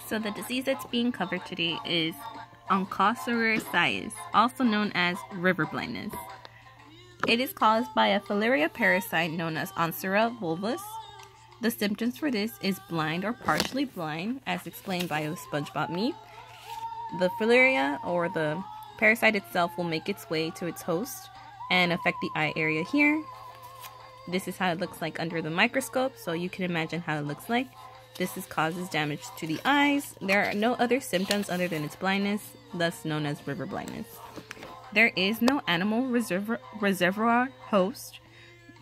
So the disease that's being covered today is onchocerciasis, also known as river blindness. It is caused by a filaria parasite known as Onsera volvus. The symptoms for this is blind or partially blind, as explained by the SpongeBob meme. The filaria, or the parasite itself, will make its way to its host and affect the eye area here. This is how it looks like under the microscope, so you can imagine how it looks like. This causes damage to the eyes. There are no other symptoms other than its blindness, thus known as river blindness. There is no animal reservoir host.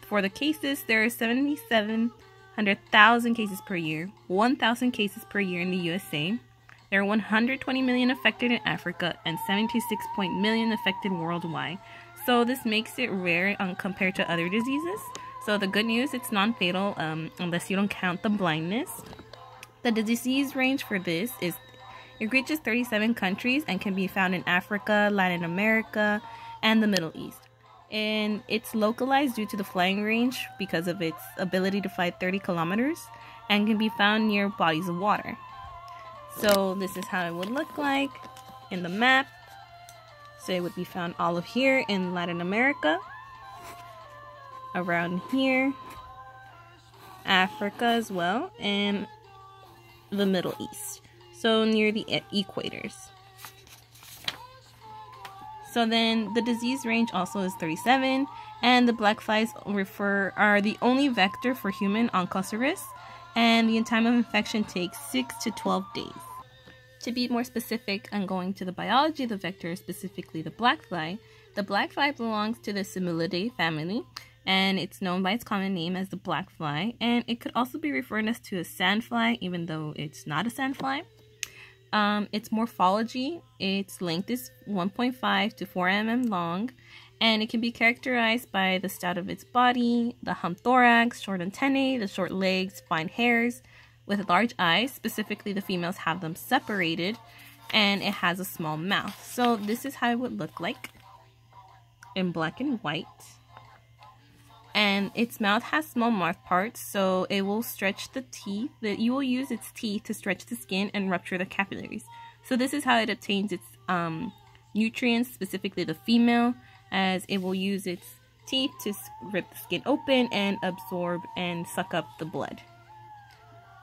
For the cases, there are 7,700,000 cases per year, 1,000 cases per year in the USA. There are 120 million affected in Africa and 76 million affected worldwide. So this makes it rare compared to other diseases. So the good news, it's non-fatal unless you don't count the blindness. The disease range for this is, it reaches 37 countries and can be found in Africa, Latin America, and the Middle East. And it's localized due to the flying range because of its ability to fly 30 kilometers and can be found near bodies of water. So this is how it would look like in the map. So it would be found all of here in Latin America, around here, Africa as well, and the Middle East. So near the equators. So then the disease range also is 37, and the black flies are the only vector for human onchocerciasis, and the time of infection takes 6 to 12 days. To be more specific on going to the biology of the vector, specifically the black fly belongs to the Simulidae family, and it's known by its common name as the black fly, and it could also be referred as to a sandfly, even though it's not a sandfly. Its morphology, its length is 1.5 to 4 mm long, and it can be characterized by the stout of its body, the hump thorax, short antennae, the short legs, fine hairs, with large eyes. Specifically, the females have them separated, and it has a small mouth. So this is how it would look like in black and white. And its mouth has small mouth parts, so it will stretch the teeth. You will use its teeth to stretch the skin and rupture the capillaries. So this is how it obtains its nutrients, specifically the female, as it will use its teeth to rip the skin open and absorb and suck up the blood.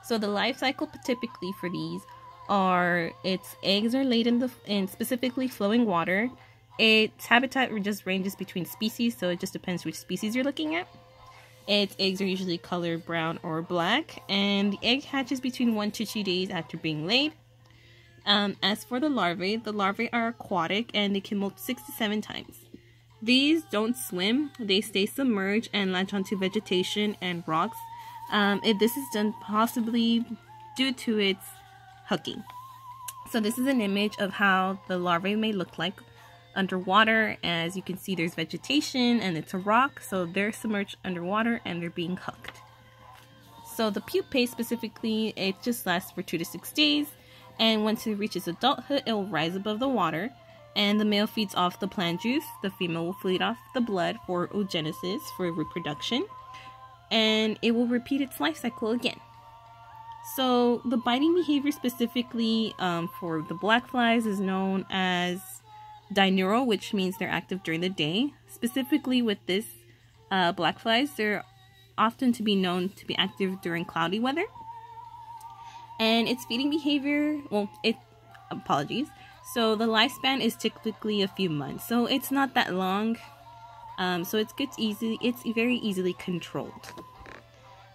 So the life cycle typically for these are, its eggs are laid in specifically flowing water. Its habitat just ranges between species, so it just depends which species you're looking at. Its eggs are usually colored brown or black, and the egg hatches between 1 to 2 days after being laid. As for the larvae are aquatic and they can molt 6 to 7 times. These don't swim, they stay submerged and latch onto vegetation and rocks. This is done possibly due to its hooking. So this is an image of how the larvae may look like underwater. As you can see, there's vegetation and it's a rock, so they're submerged underwater and they're being hooked. So the pupae specifically, it just lasts for 2 to 6 days, and once it reaches adulthood, it will rise above the water, and the male feeds off the plant juice. The female will feed off the blood for oogenesis, for reproduction, and it will repeat its life cycle again. So the biting behavior specifically for the black flies is known as diurnal, which means they're active during the day. Specifically with this black flies, they're often to be known to be active during cloudy weather. And its feeding behavior, so the lifespan is typically a few months, so it's not that long. So it's very easily controlled.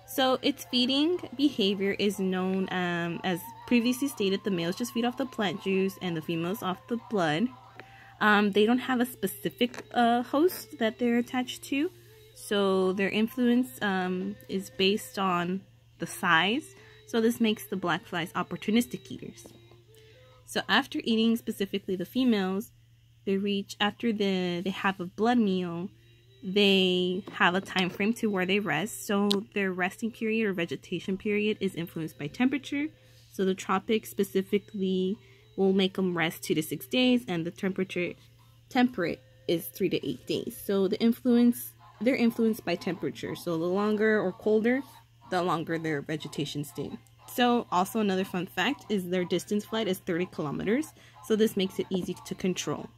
So its feeding behavior is known as previously stated, the males just feed off the plant juice and the females off the blood. They don't have a specific host that they're attached to, so their influence is based on the size. So this makes the black flies opportunistic eaters. So after eating specifically the females, after they have a blood meal, they have a time frame to where they rest. So their resting period or vegetation period is influenced by temperature. So the tropics specifically will make them rest 2 to 6 days, and the temperate is 3 to 8 days. So they're influenced by temperature. So the longer or colder, the longer their vegetation So also another fun fact is their distance flight is 30 kilometers, so this makes it easy to control.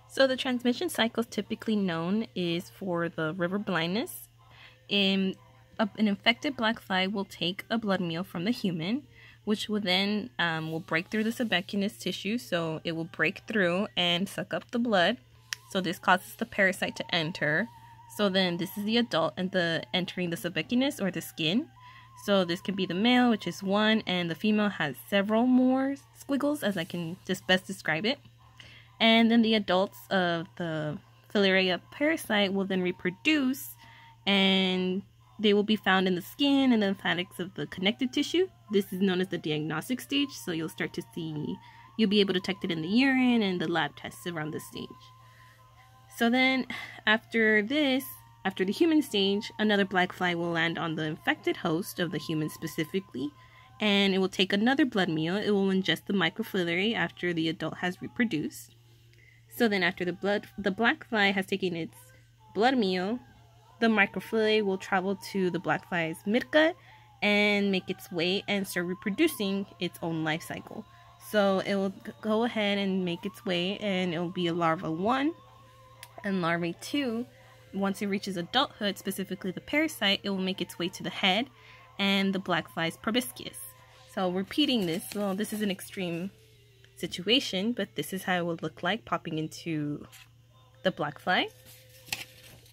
So the transmission cycle typically known is for the river blindness. An infected black fly will take a blood meal from the human, which will then will break through the sebaceous tissue, so it will break through and suck up the blood. So this causes the parasite to enter. So then this is the adult and the entering the sebaceous or the skin. So this can be the male, which is one, and the female has several more squiggles, as I can just best describe it. And then the adults of the Filaria parasite will then reproduce, and they will be found in the skin and the lymphatics of the connective tissue. This is known as the diagnostic stage, so you'll be able to detect it in the urine and the lab tests around this stage. So then after the human stage, another black fly will land on the infected host of the human specifically, and it will take another blood meal. It will ingest the microfilariae after the adult has reproduced. So then after the black fly has taken its blood meal, the microfilariae will travel to the black fly's midgut and make its way and start reproducing its own life cycle. So it will go ahead and make its way, and it will be a larva 1 and larvae 2. Once it reaches adulthood, specifically the parasite, it will make its way to the head and the black fly's proboscis. So repeating this, well, this is an extreme situation, but this is how it would look like popping into the black fly.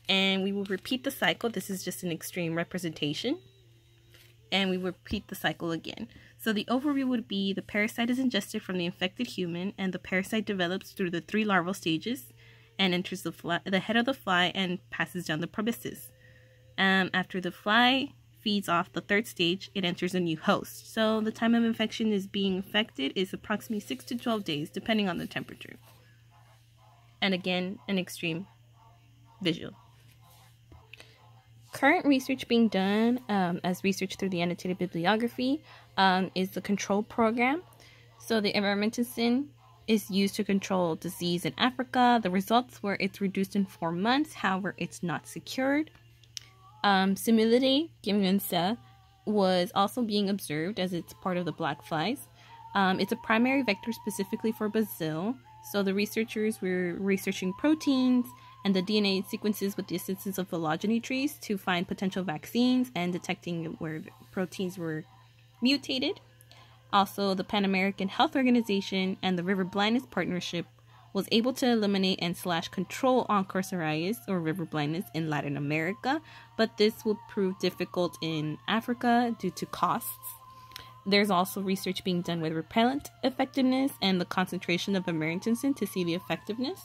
And we will repeat the cycle. This is just an extreme representation. And we will repeat the cycle again. So the overview would be the parasite is ingested from the infected human, and the parasite develops through the 3 larval stages and enters the head of the fly and passes down the proboscis. After the fly feeds off the 3rd stage, it enters a new host. So the time of infection is being infected is approximately 6 to 12 days, depending on the temperature. And again, an extreme visual. Current research being done as research through the annotated bibliography is the control program. So the environmenticin is used to control disease in Africa. The results were it's reduced in 4 months, however, it's not secured. Similide gymnense was also being observed as it's part of the black flies. It's a primary vector specifically for Brazil. So the researchers were researching proteins and the DNA sequences with the assistance of phylogeny trees to find potential vaccines and detecting where proteins were mutated. Also, the Pan American Health Organization and the River Blindness Partnership was able to eliminate and control onchocerciasis or river blindness in Latin America, but this will prove difficult in Africa due to costs. There's also research being done with repellent effectiveness and the concentration of amerintinsin to see the effectiveness.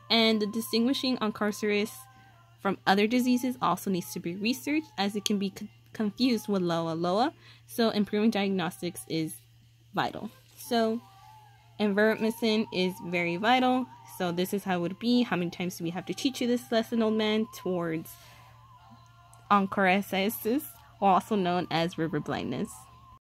And the distinguishing onchocerciasis from other diseases also needs to be researched, as it can be confused with loa, so improving diagnostics is vital. So environmenticin is very vital. So this is how it would be. How many times do we have to teach you this lesson, old man, towards onchocerciasis, also known as river blindness?